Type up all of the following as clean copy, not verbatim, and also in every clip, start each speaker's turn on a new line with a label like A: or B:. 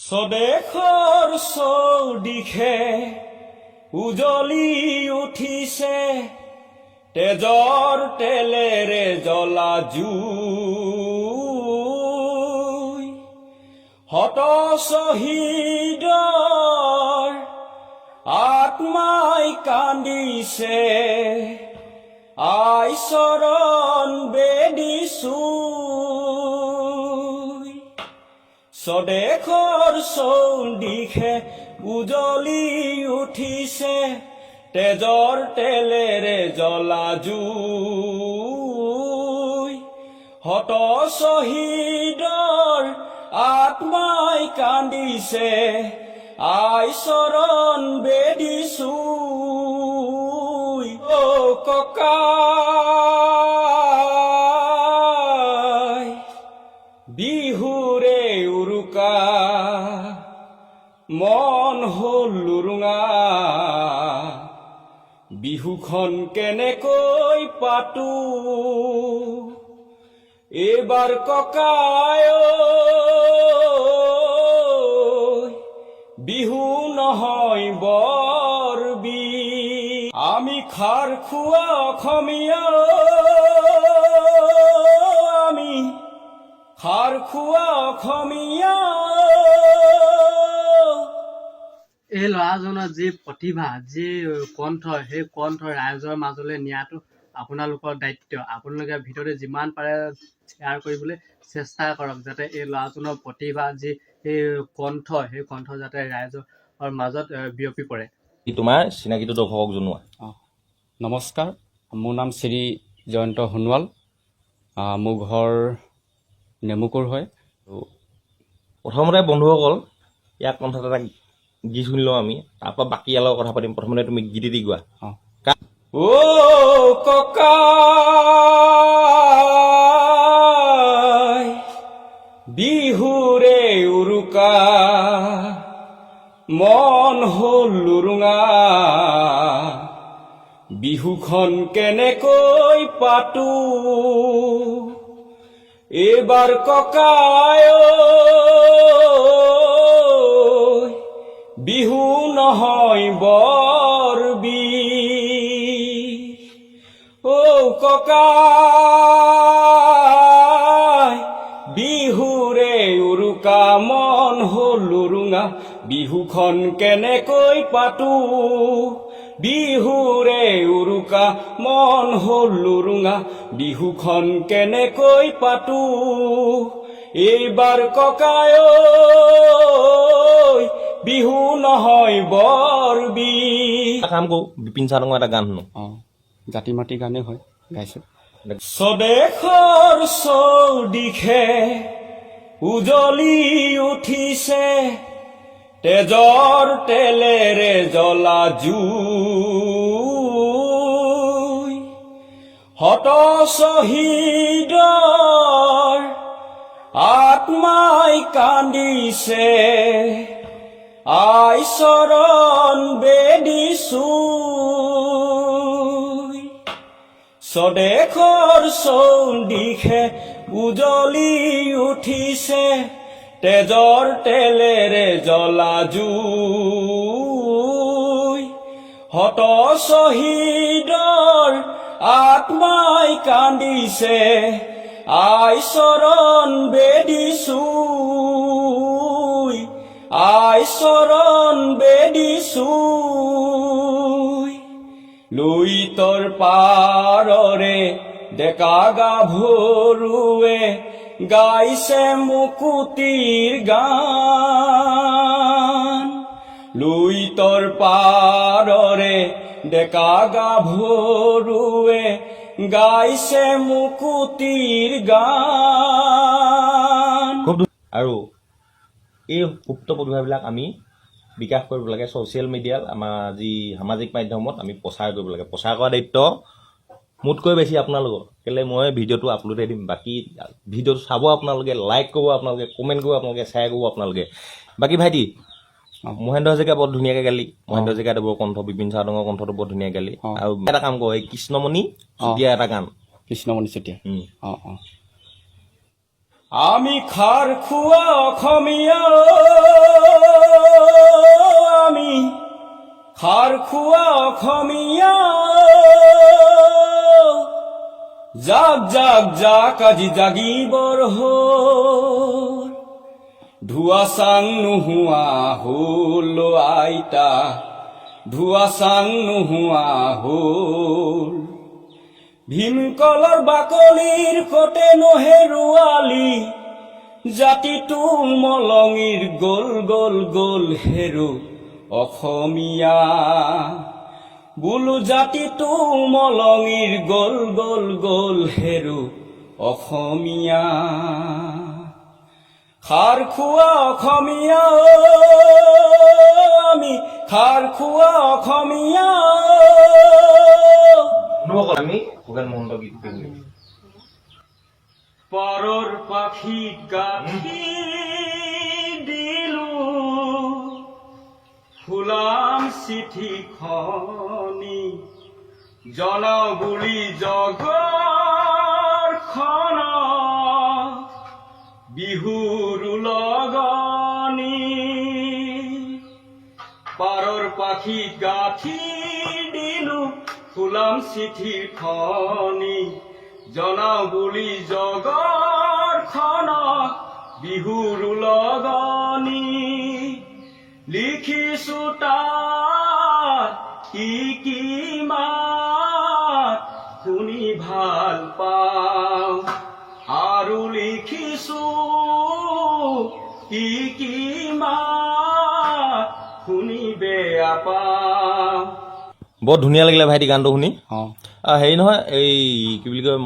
A: স্বদেশৰ চৌদিশে উজলি উঠিছে তেজৰ তেলেৰে জ্বলা জুই হত শ্বহীদৰ আত্মাই কান্দিছে আই চৰণ বেদিছো স্বদেশৰ চৌদিশে উজলি উঠিছে তেজৰ তেলেৰে জ্বলা জুই হত শ্বহীদৰ আত্মাই কান্দিছে আই চৰণ বেদিছো অ ককা বিহুৰে উৰুকা মন হল লুৰুঙা বিহুখন কেনেকৈ পাতো এইবাৰ ককায় বিহু নহয় বৰ বিহ আমি খাৰ খোৱা অসমীয়া আমি খাৰ খোৱা অসমীয়া
B: এই ল'ৰাজনৰ যি প্ৰতিভা যি কণ্ঠ সেই কণ্ঠ ৰাইজৰ মাজলৈ নিয়াটো আপোনালোকৰ দায়িত্ব। আপোনালোকে ভিডিঅ'টো যিমান পাৰে শ্বেয়াৰ কৰিবলৈ চেষ্টা কৰক যাতে এই ল'ৰাজনৰ প্ৰতিভা যি এই কণ্ঠ সেই কণ্ঠ যাতে ৰাইজৰ মাজত বিয়পি পৰে।
C: তোমাৰ চিনাকিটো দৰ্শকক জনোৱা।
D: নমস্কাৰ, মোৰ নাম শ্ৰী জয়ন্ত সোণোৱাল। মোৰ ঘৰ নেমুকুৰ হয়।
C: প্ৰথমতে বন্ধুসকল ইয়াক কণ্ঠত এটা গীত শুনি লওঁ আমি, তাৰপৰা বাকী অলপ কথা পাতিম। প্ৰথমতে তুমি গীত দি গোৱা।
A: অ ককা বিহুৰে উৰুকা মন হল লুৰুঙা বিহুখন কেনেকৈ পাতো এইবাৰ ককায় বিহু নহয় বৰ বিহ অ ককা বিহুৰে উৰুকা মন হল লুৰুঙা বিহুখন কেনেকৈ পাতো বিহুৰে উৰুকা মন হল লুৰুঙা বিহুখন কেনেকৈ পাতো এইবাৰ ককায় বিহু নহয় বৰ বিহ।
C: কাম কৰো, বিপিন চাৰঙৰ এটা গান শুনো।
D: জাতি মাটি গানেই হয়, গাইছে।
A: স্বদেশৰ চৌদিশে উজলি উঠিছে তেজৰ তেলেৰে জ্বলা জুই হত শ্বহীদৰ আত্মাই কান্দিছে আই চৰণ বেদিছো স্বদেশৰ চৌদিশে উজলি উঠিছে তেজৰ তেলেৰে জ্বলা জুই হত শ্বহীদৰ আত্মাই কান্দিছে আই চৰণ বেদিছো আই চৰণ বেদিছো লুইতৰ পাৰৰে ডেকা গাভৰুৱে গাইছে মুকুতিৰ গান লুইতৰ পাৰৰে ডেকা গাভৰুৱে গাইছে মুকুতিৰ গান।
C: আৰু এই সুপ্ত প্ৰতিভাবিলাক আমি বিকাশ কৰিব লাগে ছ'চিয়েল মিডিয়াত, আমাৰ যি সামাজিক মাধ্যমত আমি প্ৰচাৰ কৰিব লাগে। প্ৰচাৰ কৰা দায়িত্ব মোতকৈ বেছি আপোনালোকৰ, কেলৈ মই ভিডিঅ'টো আপলোডে দিম। বাকী ভিডিঅ'টো চাব আপোনালোকে, লাইক কৰিব আপোনালোকে, কমেণ্ট কৰিব আপোনালোকে, শ্বেয়াৰ কৰিব আপোনালোকে। বাকী ভাইটি মহেন্দ্ৰ হাজৰিকা বৰ ধুনীয়াকৈ গালি, মহেন্দ্ৰ হাজৰিকাটো বৰ কণ্ঠ, বিপিন চাৰঙৰ কণ্ঠটো বৰ ধুনীয়া গালি। আৰু এটা কাম কৰ, এই কৃষ্ণমণি চুতীয়া এটা গান।
D: কৃষ্ণমণি চুতীয়া।
A: আমি খাৰ খোৱা অসমীয়া খাৰ খোৱা অসমীয়া জাক জাক জাক আজি জাগিবৰ হ'ল ধোৱা চাং নোহোৱা হ'ল আইতা ধোৱা চাং নোহোৱা হ'ল ভীমকলৰ বাকলিৰ কতে নহেৰুৱালি জাতিটো মলঙিৰ গল গল গল হেৰু অসমীয়া বোলো জাতিটো মলঙিৰ গল গল গল হেৰু অসমীয়া খাৰ খোৱা অসমীয়া আমি খাৰ খোৱা অসমীয়া
C: বন্ধুসকল আমি খগেন মহন্ত গীত গাম
A: পাৰৰ পাখি গাঠি দিলো ফুলাম চিঠিখনি জন বুলি জগৰখন বিহুৰ লগনি পাৰৰ পাখি গাঠি দিলো ফুলাম চিঠিখনি জনাও বুলি জগৰখন বিহুৰ লগনি লিখিছো তাত কি মাত শুনি ভাল পাওঁ আৰু লিখিছো কি মাত শুনি বেয়া পাওঁ
C: বৰ ধুনীয়া লাগিলে ভাইটি গানটো শুনি
D: অঁ
C: হেৰি নহয় এই কি বুলি কয়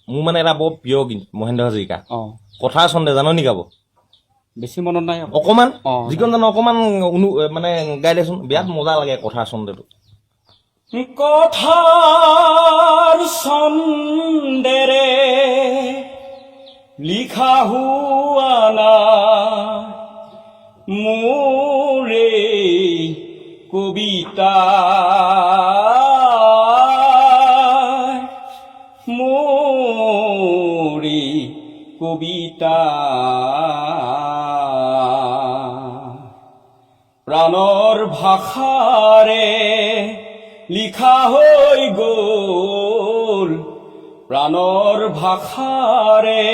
C: মোৰ মানে এটা বৰ প্ৰিয় গীত মহেন্দ্ৰ হাজৰিকা
D: অঁ
C: কথা চন্দে জানো নি গাব
D: বেছি মনত নাই
C: অকমান
D: অঁ
C: যিকণ জানো অকমান মানে গাই দেচোন বিৰাট মজা লাগে কথা চন্দেটো
A: কথাৰ ছন্দেৰে লিখা হোৱা নাই মোৰে কবিতা মোৰে কবিতা প্ৰাণৰ ভাষাৰে লিখা হৈ গ'ল প্ৰাণৰ ভাষাৰে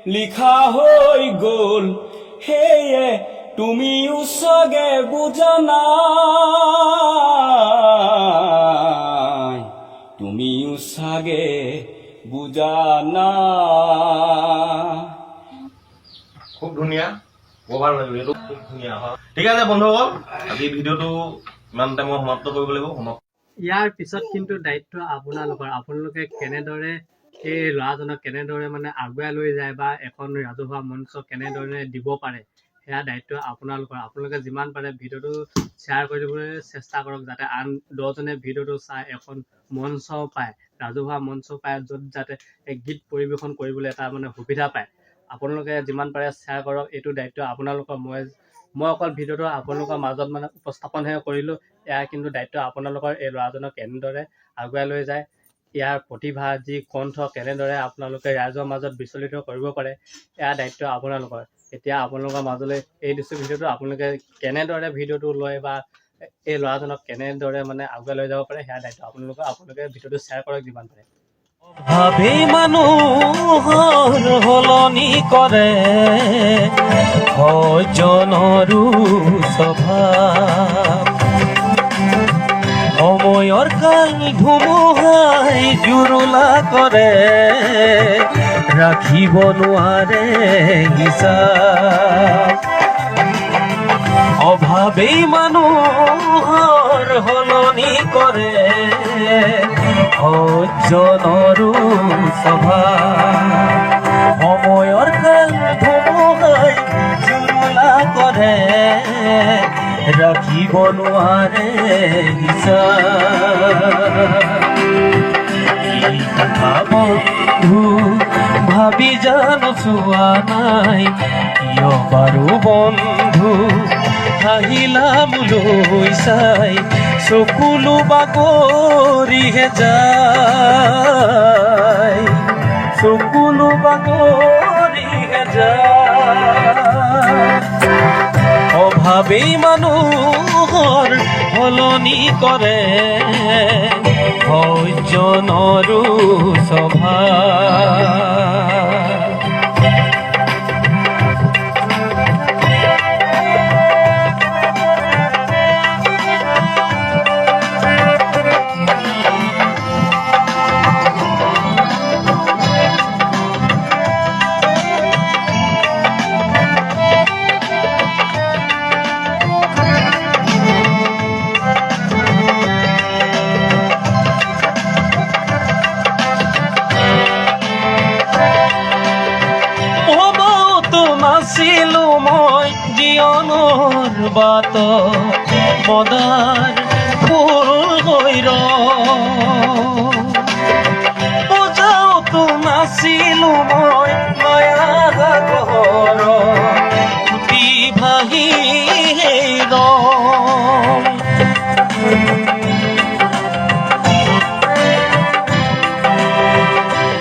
A: লিখা হৈ গ'ল সেয়ে তুমিও চাগে বুজা নাই তুমিও চাগে বুজা নাই
C: খুব ধুনীয়া বৰ ভাল লাগিল এইটো খুব ধুনীয়া হয় ঠিক আছে বন্ধুসকল আজি ভিডিঅ'টো ইমানতে মই সমাপ্ত কৰিব লাগিব
B: ইয়াৰ পিছত কিন্তু দায়িত্ব আপোনালোকৰ আপোনালোকে কেনেদৰে এই ল'ৰাজনক কেনেদৰে মানে আগুৱাই লৈ যায় বা এখন ৰাজহুৱা মঞ্চ কেনেদৰে দিব পাৰে সেয়া দায়িত্ব আপোনালোকে যিমান পাৰে ভিডিঅ'টো শ্বেয়াৰ কৰি দিবলৈ চেষ্টা কৰক যাতে আন 10জনে ভিডিঅ'টো চাই এখন মঞ্চ পায় ৰাজহুৱা মঞ্চ পায় য'ত যাতে গীত পৰিৱেশন কৰিবলৈ এটা মানে সুবিধা পায় আপোনালোকে যিমান পাৰে শ্বেয়াৰ কৰক এইটো দায়িত্ব আপোনালোকৰ মই অকল ভিডিঅ'টো আপোনালোকৰ মাজত মানে উপস্থাপনহে কৰিলোঁ ইয়াৰ কিন্তু দায়িত্ব আপোনালোকৰ এই ল'ৰাজনক কেনেদৰে আগুৱাই লৈ যায় ইয়াৰ প্ৰতিভা যি কণ্ঠ কেনেদৰে আপোনালোকে ৰাইজৰ মাজত বিচলিত কৰিব পাৰে ইয়াৰ দায়িত্ব আপোনালোকৰ এতিয়া আপোনালোকৰ মাজলৈ এই দিছোঁ ভিডিঅ'টো আপোনালোকে কেনেদৰে ভিডিঅ'টো লয় বা এই ল'ৰাজনক কেনেদৰে মানে আগুৱাই লৈ যাব পাৰে সেয়া দায়িত্ব আপোনালোকে ভিডিঅ'টো শ্বেয়াৰ কৰক যিমান পাৰে
E: ভাবি মানুহৰ সলনি কৰে সজ্জনৰো স্বভাৱ সময়ৰ কাল ধুমুহাই জুৰুলা কৰে ৰাখিব নোৱাৰে হিচাপ অভাৱেই মানুহৰ সলনি কৰে সজ্জনৰো স্বভাৱ সময়ৰ কাল ধুমুহাই জুৰুলা কৰে ৰাখিব নোৱাৰে হিচাপ বন্ধু ভাবি জানো চোৱা নাই কিয় বাৰু বন্ধু হাঁহিলা মোলৈ চাই চকুলো বাগৰিহে যায় চকুলো বাগৰিহে যায় অভাৱেই মানুহৰ সলনি কৰে সজ্জনৰো স্বভাৱ। নাছিলো মই জীৱনৰ বাট মদাৰ ফুল হৈ বজাওতো নাছিলো মই নয়া সাগৰ ফুটি ভাহি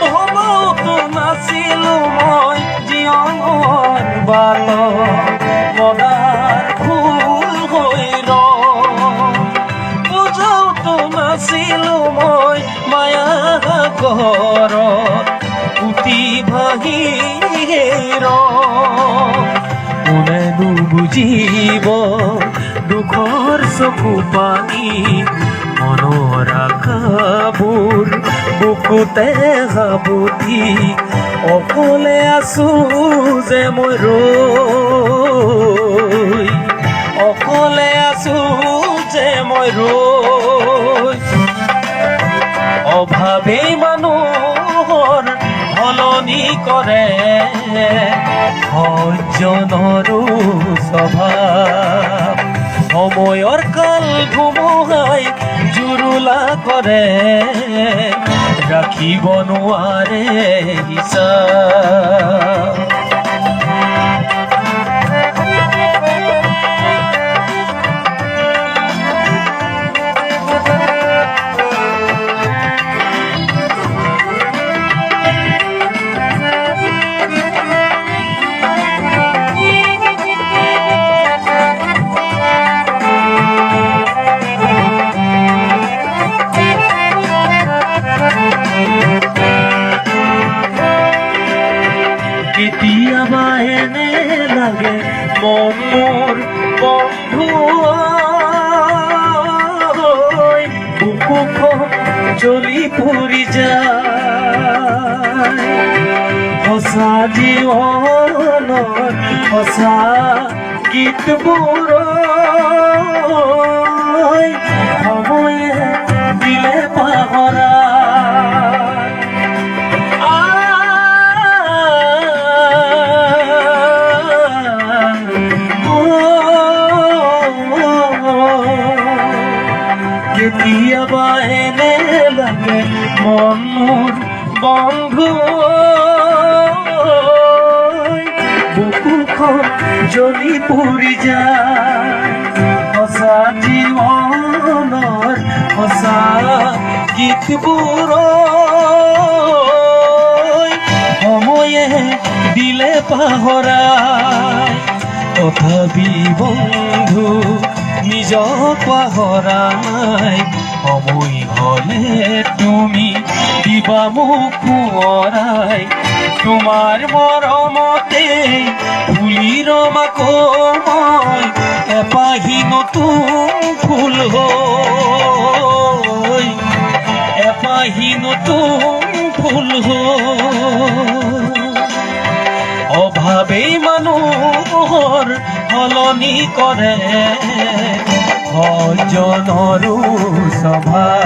E: হ'বতো নাছিলো মই জীৱনৰ বাট মদাৰ ফুল হৈ বুজাওতো নাছিলো মই মায়া সাগৰত উটি ভাহি কোনেনো বুজিব দুখৰ চকু পানী মনৰ আশাবোৰ বুকুতে সাবুতি অকলে আছো যে মই ৰৈ অকলে আছো যে মই ৰৈ অভাৱে মানুহৰ সলনি কৰে সজ্জনৰো স্বভাৱ সময়ৰ কাল ধুমুহাই জুৰুলা কৰে ৰাখিব নোৱাৰে হিচাপ কেতিয়াবা এনে লাগে মন মোৰ বন্ধু বুকুখন জ্বলি পৰি যায় সঁচা জীৱনৰ সঁচা গীতবোৰ সময়ে দিলে পাহৰা কেতিয়াবা এনে লাগে মন মোৰ বন্ধু বুকুখন জ্বলি পৰি যায় সঁচা জীৱনৰ সঁচা গীতবোৰ সময়ে দিলে পাহৰাই তথাপি বন্ধু নিজক পাহৰা নাই সময় হলে তুমি দিবা মোক সোঁৱৰাই তোমাৰ মৰমতে ফুলি ৰমাকো মই এপাহি নতুন ফুল হৈ এপাহি নতুন ফুল অভাৱেই মানুহৰ সলনি কৰে সজ্জনৰো স্বভাৱ